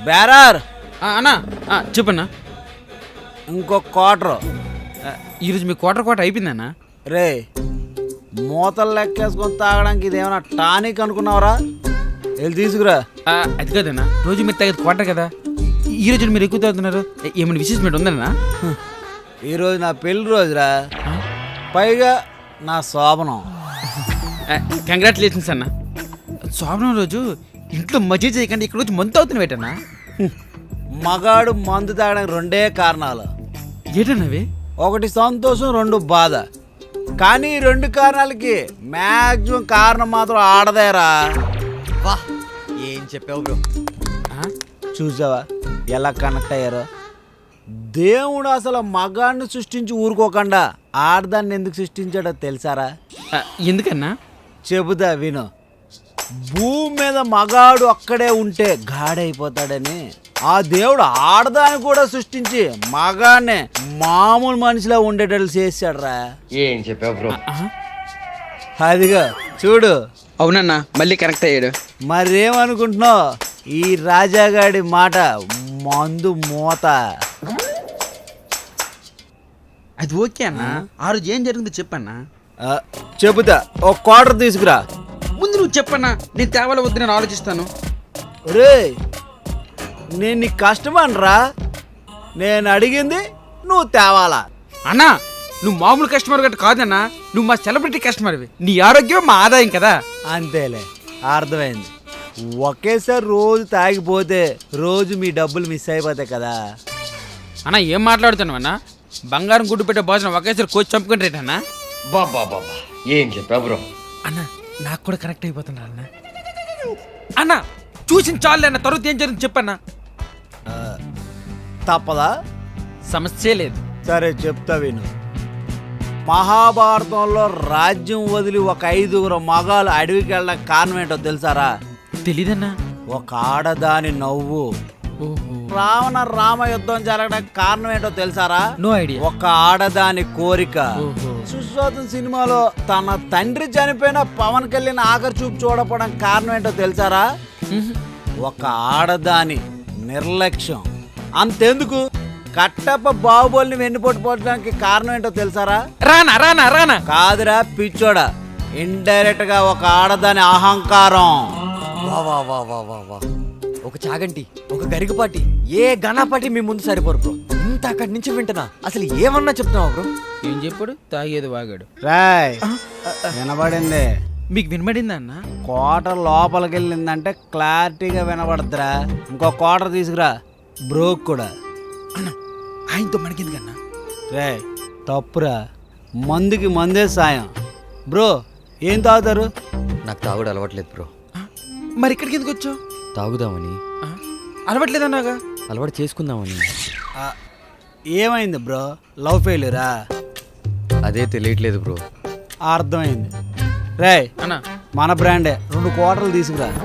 బేరార్ అన్నా చెప్పన్నా. ఇంకో క్వార్టర్. ఈరోజు మీ క్వార్టర్ అయిపోయిందన్నా. రే మూతలు లెక్కేసుకొని తాగడానికి ఇదేమన్నా టానిక్ అనుకున్నావరా? వెళ్ళి తీసుకురా. అది కదన్నా, రోజు మీరు తాగేది క్వార్టర్ కదా, ఈరోజు మీరు ఎక్కువ తాగుతున్నారు. ఏమైనా విశేషం ఉందన్నా? ఈరోజు నా పెళ్లి రోజురా, పైగా నా శోభనం. కంగ్రాచులేషన్స్ అన్న. శోభనం రోజు ఇంట్లో మజ్జిగ చేయకండి, ఇక్కడ రోజు మంతు అవుతున్న వేటన్నా. మగాడు మందు తాగడానికి రెండే కారణాలు. ఏంటన్నవి? ఒకటి సంతోషం, రెండు బాధ. కానీ ఈ రెండు కారణాలకి మ్యాక్సిమం కారణం మాత్రం ఆడదేరా. వా ఏం చెప్పావు బ్రో. చూసావా ఎలా కనెక్ట్ అయ్యారో? దేవుడు అసలు మగాడిని సృష్టించి ఊరుకోకుండా ఆడదాన్ని ఎందుకు సృష్టించాడో తెలుసారా? ఎందుకన్నా? చెబుతా విను. భూమి మీద మగాడు అక్కడే ఉంటే గాడైపోతాడని ఆ దేవుడు ఆడదాన్ని కూడా సృష్టించి మగాడిని మామూలు మనిషిలా ఉండేటట్లు చేశాడురా. ఏం చెప్పావు బ్రో. అదిగా చూడు. అవునన్నా, మళ్ళీ కనెక్ట్ అయ్యాడు. మరేమనుకుంటున్నావు? ఈ రాజాగాడి మాట మందు మూత. అది ఓకే అన్న. ఆ రోజు ఏం జరిగిందో చెప్పన్నా. చెబుతా, ఒక క్వార్టర్ తీసుకురా. ముందు నువ్వు చెప్పన్నా, నేను తేవాల వద్దు నేను ఆలోచిస్తాను. రే నేను నీ కస్టమర్ రా, నేను అడిగింది నువ్వు తేవాలా. అన్నా నువ్వు మామూలు కస్టమర్ గట్ట కాదన్నా, నువ్వు మా సెలబ్రిటీ కస్టమర్వి. నీ ఆరోగ్యం మా ఆదాయం కదా. అంతేలే, అర్థమైంది. ఒకేసారి రోజు తాగిపోతే రోజు మీ డబ్బులు మిస్ అయిపోతాయి కదా. అన్నా ఏం మాట్లాడుతున్నావు అన్నా? బంగారం గుడ్డు పెట్టే భోజనం ఒకేసారి కోచ్ చంపుకుని రేటన్నా. బాబా బాబా ఏం చెప్పావు బ్రో. అన్న నాకు కూడా కరెక్ట్ అయిపోతున్నా అన్న. అన్న చూసిన చాలు అన్న, తర్వాత ఏం జరిగింది చెప్పన్నా. తప్పదా? సమస్య లేదు. సరే చెప్తా విను. మహాభారతంలో రాజ్యం వదిలి ఒక 5 మగాలు అడవికి వెళ్ళడానికి కారణం ఏంటో తెలుసారా? తెలీదన్నా. ఒక ఆడదాని నవ్వు. రావణ రామ యుద్ధం జరగడానికి కారణం ఏంటో తెలుసారా? No idea. ఒక ఆడదాని కోరిక. సుశ్వాతం సినిమాలో తన తండ్రి చనిపోయిన పవన్ కళ్యాణ్ ఆఖరి చూపు చూడపోవడానికి కారణం ఏంటో తెలుసారా? ఒక ఆడదాని నిర్లక్ష్యం. అంతెందుకు, కట్టప్ప బాహుబలిని వెన్నుపోటుపోవడానికి కారణం ఏంటో తెలుసారా? రానా రానా రానా కాదురా పిచ్చోడా, ఇండైరెక్ట్ గా ఒక ఆడదాని అహంకారం. వా వా వా వా వా వా ఒక చాగంటి, ఒక గరికపాటి, ఏ గణపాటి మీ ముందు సరిపోరు బ్రో. ఇంత అక్కడి నుంచి వింటున్నా, అసలు ఏమన్నా చెప్తున్నావు బ్రో. ఏం చెప్పాడు? తాగేది వాగాడు. రాయ్ వినబడింది. మీకు వినబడిందా అన్న? క్వార్టర్ లోపలికి వెళ్ళిందంటే క్లారిటీగా వినబడద్దురా. ఇంకో క్వార్టర్ తీసుకురా, బ్రోక్ కూడా. అన్న ఆయనతో మనకెందుకన్నా? రే తప్పురా, మందుకి మందే సాయం. బ్రో ఏం తాగుతారు? నాకు తాగుడు అలవాట్లేదు బ్రో. మరి ఇక్కడికి ఎందుకు వచ్చావు? తాగుదామని. అలవాట్లేదన్నాగా? అలవాటు చేసుకుందామని. ఏమైంది బ్రో? లవ్ ఫెయిల్యూరా? అదే తెలియట్లేదు బ్రో. అర్థమైంది. రే అన్న మన బ్రాండే 2 క్వార్టర్లు తీసుకురా.